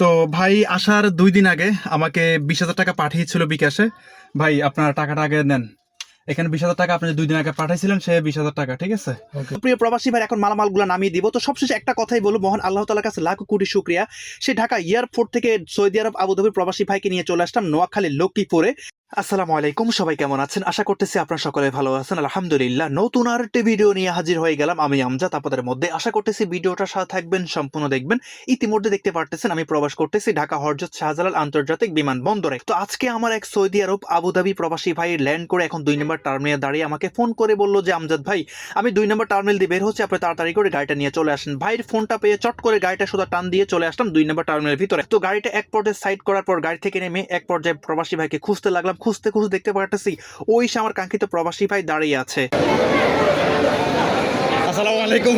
তো ভাই আসার 2 দিন আগে আমাকে 20,000 টাকা পাঠিয়েছিল বিকাশে। ভাই আপনার টাকাটা আগে নেন। এখানে 20,000 টাকা আপনি 2 দিন আগে পাঠাইছিলেন, সে 20,000 টাকা, ঠিক আছে? প্রিয় প্রবাসী ভাই, এখন মালামালগুলো নামিয়ে দিব। তো সবশেষে একটা কথাই বলবো, মহান আল্লাহ তাআলার কাছে লাখো কোটি শুকরিয়া। সে ঢাকা এয়ারপোর্ট থেকে সৌদি আরব আবুধাবির প্রবাসী ভাইকে নিয়ে চলে আসলাম নোয়াখালী লক্ষ্মীপুরে। আসসালামু আলাইকুম, সবাই কেমন আছেন? আশা করতেছি আপনারা সকলে ভালো আছেন। আলহামদুলিল্লাহ, নতুন আর একটি ভিডিও নিয়ে হাজির হয়ে গেলাম আমি আমজাদ আপনাদের মধ্যে। আশা করতেছি ভিডিওটার সাথে থাকবেন, সম্পূর্ণ দেখবেন। ইতিমধ্যে দেখতে পারতেছেন আমি প্রবাস করতেছি ঢাকা হযরত শাহজালাল আন্তর্জাতিক বিমানবন্দরে। তো আজকে আমার এক সৌদি আরব আবুধাবি প্রবাসী ভাই ল্যান্ড করে এখন 2 নম্বর টার্মিনালে দাঁড়িয়ে আমাকে ফোন করে বললো যে আমজাদ ভাই, আমি 2 নম্বর টার্মিনাল দিয়ে বের হচ্ছি, আপনি তাড়াতাড়ি করে গাড়িটা নিয়ে চলে আসেন। ভাইয়ের ফোনটা পেয়ে চট করে গাড়িটা সোজা টান দিয়ে চলে আসলাম 2 নম্বর টার্মিনালের ভিতরে। তো গাড়িটা এক পর্যায়ে সাইড করার পর গাড়ি থেকে নেমে এক পর্যায়ে প্রবাসী ভাইকে খুঁজতে লাগলাম। খুঁজতে খুঁজতে দেখতে পারতেছি ওই সে আমার কাঙ্ক্ষিত প্রবাসী ভাই দাঁড়িয়ে আছে। আসসালামু আলাইকুম,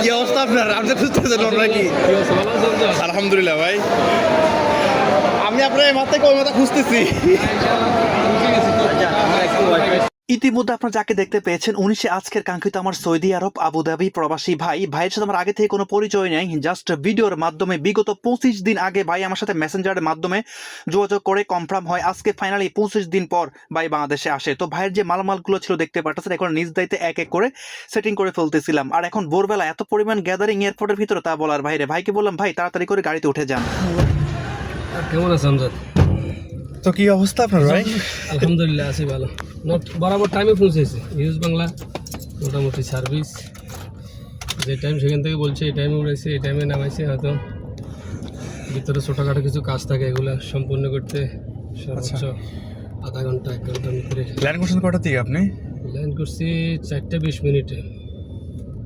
কি অবস্থা আপনার? আপনি খুঁজতেছেন নাকি? আলহামদুলিল্লাহ ভাই, আমি আপনার এই মাথায় ওই মাথা খুঁজতেছি। ইতিমধ্যে আপনারা যাকে দেখতে পেয়েছেন উনি সে আজকের কাঙ্ক্ষিত আমার সৌদি আরব আবুধাবি প্রবাসী ভাই। ভাইয়ের সাথে আমার আগে থেকে কোনো পরিচয় নেই, জাস্ট ভিডিওর মাধ্যমে বিগত 25 দিন আগে ভাই আমার সাথে মেসেঞ্জারের মাধ্যমে যোগাযোগ করে কনফার্ম হয়। আজকে ফাইনালি 25 দিন পর ভাই বাংলাদেশে আসে। তো ভাইয়ের যে মালামালগুলো ছিল দেখতে পাচ্ছেন, এখন নিজ দায়িত্বে এক এক করে সেটিং করে ফেলতেছিলাম। আর এখন ভোরবেলা এত পরিমাণ গ্যাদারিং এয়ারপোর্টের ভিতরে তা বলার বাইরে। ভাইকে বললাম ভাই তাড়াতাড়ি করে গাড়িতে উঠে যান। কেমন আছে আমজাদ? তো কি অবস্থা আপনার ভাই? আলহামদুলিল্লাহ আছি ভালো। বরাবর টাইমে পৌঁছেছে নিউজ বাংলা, মোটামুটি সার্ভিস যে টাইম সেখান থেকে বলছে এই টাইমে উড়েছে, এই টাইমে নামাইছে। হয়তো ভিতরে ছোটোখাটো কিছু কাজ থাকে, এগুলো সম্পূর্ণ করতে সর্বোচ্চ আধা ঘন্টা 1 ঘন্টার ভিতরে। ল্যান্ড করছেন কটার দিকে আপনি? ল্যান্ড করছি 4:20 মিনিটে।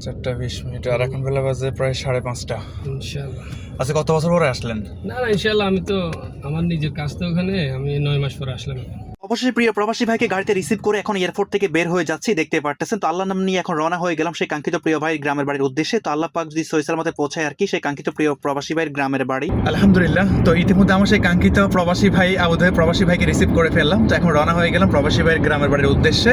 4:20 মিনিট, আর এখন বেলা বাজে প্রায় 5:30। ইনশাল্লাহ। আচ্ছা, কত বছর পরে আসলেন? না ইনশাল্লাহ, আমি তো আমার নিজের কাজ তো ওখানে, আমি 9 মাস পরে আসলাম। অবশ্যই প্রিয় প্রবাসী ভাইকে গাড়িতে রিসিভ করে এখন এয়ারপোর্ট থেকে বের হয়ে যাচ্ছি, দেখতে পারতেছেন। তো আল্লাহ নাম নিয়ে এখন রওনা হয়ে গেলাম সেই কাঙ্ক্ষিত প্রিয় ভাইয়ের গ্রামের বাড়ির উদ্দেশ্যে। তো আল্লাহ পাক যদি সহি সালামতে পৌঁছায় আর কি সেই কাঙ্ক্ষিত প্রিয় প্রবাসী ভাইয়ের গ্রামের বাড়ি। আলহামদুলিল্লাহ, তো ইতিমধ্যে আমার সেই কাঙ্ক্ষিত প্রবাসী ভাই আবুধাবি প্রবাসী ভাইকে রিসিভ করে ফেললাম। তো এখন রওনা হয়ে গেলাম প্রবাসী ভাইয়ের গ্রামের বাড়ির উদ্দেশ্যে।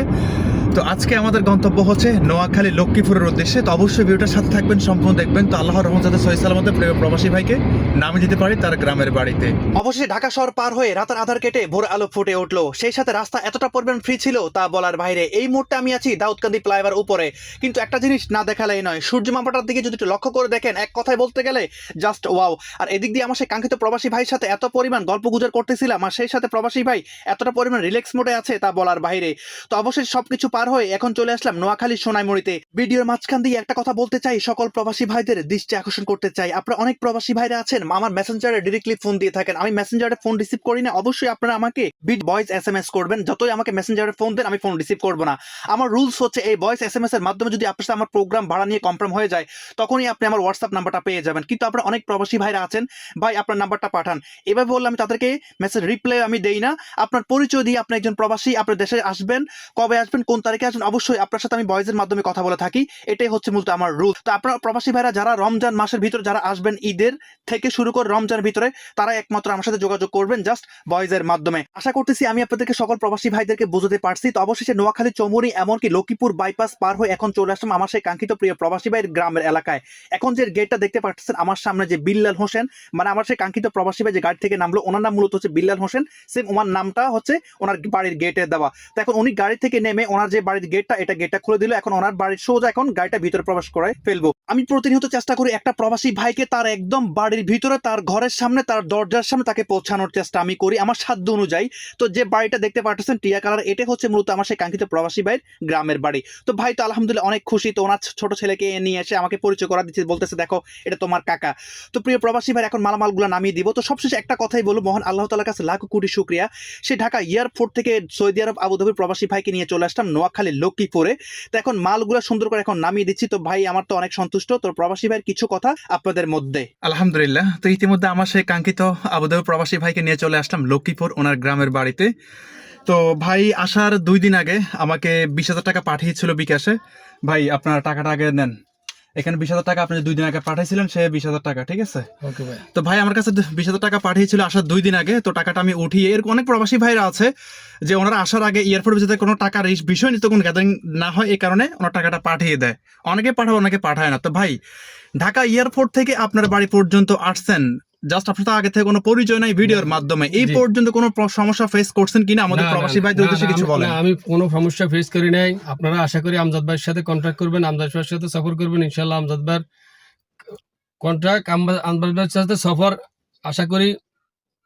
তো আজকে আমাদের গন্তব্য হচ্ছে নোয়াখালী লক্ষ্মীপুরের উদ্দেশ্যে। তো অবশ্যই ভিডিওটার সাথে থাকবেন, সম্পূর্ণ দেখবেন। তো আল্লাহর রহমত যাতে সহি সালামতে প্রিয় প্রবাসী ভাইকে নামিয়ে দিতে পারি তার গ্রামের বাড়িতে। অবশ্যই ঢাকা শহর পার হয়ে রাতের আধার কেটে ভোর আলো ফুটে উঠলো, সেই সাথে রাস্তা এতটা পরিমাণ ফ্রি ছিল তা বলার বাইরে। এই মুহূর্তে আমি আছি দাউদকান্দি ফ্লাইওভার উপরে, কিন্তু একটা জিনিস না দেখালেই নয়, সূর্য মাপাটার দিকে যদি একটু লক্ষ্য করে দেখেন, এক কথায় বলতে গেলে জাস্ট ওয়াও। আর এদিক দিয়ে আমার সেই কাঙ্ক্ষিত প্রবাসী ভাইয়ের সাথে এত পরিমাণ গল্প গুজর করতেছিলাম, আর সেই সাথে প্রবাসী ভাই এতটা পরিমাণ রিল্যাক্স মোডে আছে তা বলার বাইরে। তো অবশ্যই সবকিছু পার হয়ে এখন চলে আসলাম নোয়াখালী সোনাইমুড়িতে। ভিডিওর মাঝখান দিয়ে একটা কথা বলতে চাই, সকল প্রবাসী ভাইদের দৃষ্টি আকর্ষণ করতে চাই। আপনারা অনেক প্রবাসী ভাইরা আছেন আমার মেসেঞ্জারে ডিরেক্টলি ফোন দিয়ে থাকেন, আমি মেসেঞ্জারে ফোন রিসিভ করি না। অবশ্যই আপনারা আমাকে ভয়েস SMS করবেন, যতই আমাকে মেসেঞ্জারে ফোন দেন আমি ফোন রিসিভ করব না। আমার রুলস হচ্ছে এই ভয়েস SMS এর মাধ্যমে যদি আপনার সাথে আমার প্রোগ্রাম ভাড়া নিয়ে কনফার্ম হয়ে যায় তখনই আপনি আমার হোয়াটসঅ্যাপ নাম্বারটা পেয়ে যাবেন। কিন্তু আপনারা অনেক প্রবাসী ভাইরা আছেন, ভাই আপনার নাম্বারটা পাঠান, এভাবে বললে আমি তাদেরকে মেসেজ রিপ্লাই আমি দেই না। আপনার পরিচয় দিয়ে আপনি একজন প্রবাসী, আপনার দেশে আসবেন, কবে আসবেন, কোন তারিখে আসবেন, অবশ্যই আপনার সাথে আমি ভয়েসের মাধ্যমে কথা বলে থাকি। এটাই হচ্ছে মূলত আমার রুল। তো আপনারা প্রবাসী ভাইরা যারা রমজান মাসের ভিতরে যারা আসবেন, ঈদের থেকে শুরু করে রমজানের ভিতরে, তারা একমাত্র আমার সাথে যোগাযোগ করবেন জাস্ট ভয়েসের মাধ্যমে। আশা করতেছি আমি আপনাদেরকে সকল প্রবাসী ভাইদেরকে বুঝতে পারছি। তো অবশেষে নোয়াখালী চৌমুহনী এমনকি লক্ষ্মীপুর বাইপাস পার হয়ে এখন চলে আসলাম আমার সেই কাঙ্ক্ষিত প্রিয় প্রবাসী ভাইয়ের গ্রামের এলাকায়। এখন যে গেটটা দেখতে পাচ্ছেন আমার সামনে, যে বিল্লাল হোসেন, মানে আমার সেই কাঙ্ক্ষিত প্রবাসী ভাই যে গাড়ি থেকে নামলো, ওনার নাম মূলত হচ্ছে বিল্লাল হোসেন। সেম ওনার নামটা হচ্ছে ওনার বাড়ির গেটে দেওয়া। তো এখন উনি গাড়ি থেকে নেমে ওনার যে বাড়ির গেটটা, এটা গেটটা খুলে দিল। এখন ওনার বাড়ির সোজা এখন গাড়িটা ভিতরে প্রবেশ করে ফেলবো। আমি প্রতিনিয়ত চেষ্টা করি একটা প্রবাসী ভাইকে তার একদম বাড়ির ভিতরে, তার ঘরের সামনে, তার দরজার সামনে তাকে পৌঁছানোর চেষ্টা আমি করি আমার সাধ্য অনুযায়ী। তো যে বাড়িটা দেখতে পাচ্ছেন টিয়া কালার, এটা হচ্ছে মূলত আমার সেই কাঙ্ক্ষিত প্রবাসী ভাইয়ের গ্রামের বাড়ি। তো ভাই তো আলহামদুলিল্লাহ অনেক খুশি। তো ওনার ছোট ছেলেকে নিয়ে এসে আমাকে পরিচয় করা দিচ্ছে, বলতেছে দেখো এটা তোমার কাকা। তো প্রিয় প্রবাসী ভাই এখন মালামালগুলো নামিয়ে দিব। তো সবশেষে একটা কথাই বলবো, মহান আল্লাহ তাআলার কাছে লাখো কোটি শুকরিয়া। সে ঢাকা এয়ারপোর্ট থেকে সৌদি আরব আবুধাবির প্রবাসী ভাইকে নিয়ে চলে আসলাম নোয়াখালী লক্ষ্মীপুরে। তো এখন মালগুলো সুন্দর করে এখন নামিয়ে দিচ্ছি। তো ভাই আমার তো অনেক সন্তুষ্ট। তো প্রবাসী ভাইয়ের কিছু কথা আপনাদের মধ্যে। আলহামদুলিল্লাহ, তো ইতিমধ্যে আমার সেই কাঙ্ক্ষিত আবুধাবি প্রবাসী ভাইকে নিয়ে চলে আসলাম লক্ষ্মীপুর ওনার গ্রামের বাড়িতে। তো ভাই আসার 2 দিন আগে আমাকে 20,000 টাকা পাঠিয়েছিল বিকাশে। ভাই আপনার টাকাটা আগে নেন। এখানে 20,000 টাকা আপনি 2 দিন আগে পাঠিয়েছিলেন, সে 20,000 টাকা, ঠিক আছে? ওকে ভাই। তো ভাই আমার কাছে 20,000 টাকা পাঠিয়েছিল আসার 2 দিন আগে। তো টাকাটা আমি উঠিয়ে, এরকম অনেক প্রবাসী ভাইরা আছে যে ওনারা আসার আগে এয়ারপোর্টে যাতে কোনো টাকার বিষয় নিয়ে কোনো গ্যাদারিং না হয়, এই কারণে ওনার টাকাটা পাঠিয়ে দেয়। অনেকে পাঠায়, অনেকে পাঠায় না। তো ভাই ঢাকা এয়ারপোর্ট থেকে আপনার বাড়ি পর্যন্ত আসছেন জাস্ট আপনার তো আগে থেকে কোনো পরিচয় নাই ভিডিওর মাধ্যমে, এই জি। পর্যন্ত কোনো সমস্যা ফেস করছেন কিনা আমাদের না, প্রবাসী না, ভাইদের না, উদ্দেশ্যে না, কিছু বলেন। না, আমি কোনো সমস্যা ফেস করি নাই। আপনারা আশা করি আমজাদ ভাইয়ের সাথে কন্ট্যাক্ট করবেন, আমজাদ ভাইয়ের সাথে সফর করবেন, ইনশাল্লাহ আমজাদ ভাইয়ের কন্ট্রাক্ট আমজাদ ভাইয়ের সাথে সফর আশা করি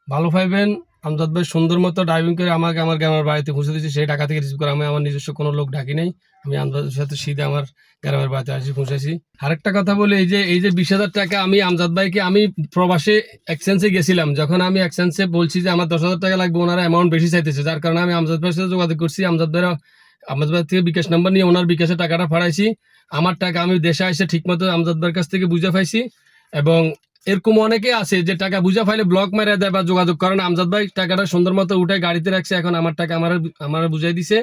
ভালো পাইবেন। আমজাদ ভাই সুন্দর মতো ড্রাইভিং করে আমাকে আমার গ্রামের বাড়িতে পৌঁছে দিয়েছে, সেই টাকা থেকে রিসিভ করে আমি আমার নিজস্ব কোনো লোক ডাকি নাই, আমি আমজাদের সাথে সিধে আমার গ্রামের বাড়িতে আসি পৌঁছেছি। আরেকটা কথা বলি, এই যে 20,000 টাকা আমি আমজাদ ভাইকে আমি প্রবাসে এক্সচেঞ্জে গেছিলাম, যখন আমি এক্সচেঞ্জে বলছি যে আমার 10,000 টাকা লাগবে, ওনারা অ্যামাউন্ট বেশি চাইতেছে, যার কারণে আমি আমজাদ ভাইয়ের সাথে যোগাযোগ করছি। আমজাদ ভাই থেকে বিকাশ নাম্বার নিয়ে ওনার বিকাশে টাকাটা ফাড়াইছি। আমার টাকা আমি দেশে এসে ঠিকমতো আমজাদ ভাইয়ের কাছ থেকে বুঝে পাইছি। এবং এরকম অনেকে আছে যে টাকা বুঝা ফাইলে ব্লক মেরে দেয় বা যোগাযোগ করে না। আমজাদ ভাই টাকাটা সুন্দর মতো উঠে গাড়িতে রাখছে, এখন আমার টাকা আমার বুঝাই দিছে।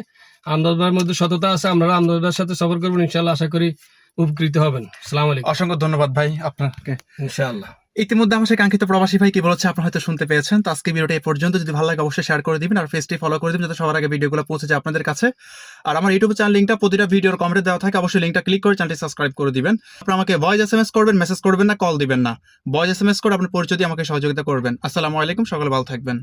আমজাদ ভাইয়ের মধ্যে সততা আছে, আপনারা আমজাদ ভাইয়ের সাথে সফর করবেন, ইনশাল্লাহ আশা করি উপকৃত হবেন। আসসালামু আলাইকুম। অসংখ্য ধন্যবাদ ভাই আপনাকে। ইনশাআল্লাহ। ইতিমধ্যে আমার সেই কাঙ্ক্ষিত প্রবাসী ভাই কি বলছে আপনারা হয়তো শুনতে পেয়েছেন। তো আজকে ভিডিওটা এই পর্যন্ত, যদি ভালো লাগে অবশ্যই শেয়ার করে দিবেন আর পেজটি ফলো করে দিবেন যাতে সবার আগে ভিডিওগুলো পৌঁছে যায় আপনাদের কাছে। আর আমার ইউটিউব চ্যানেল লিঙ্কটা প্রতিটা ভিডিওর কমেন্টে দেওয়া থাকে, অবশ্যই লিঙ্কটা ক্লিক করে চ্যানেলটি সাবস্ক্রাইব করে দিবেন। আপনারা আমাকে ভয়েস এসএমএস করবেন, মেসেজ করবেন না, কল দিবেন না। ভয়েস এসএমএস করে আপনার পরিচয় দিয়ে আমাকে সহযোগিতা করবেন। আসসালামু আলাইকুম, সকলে ভালো থাকবেন।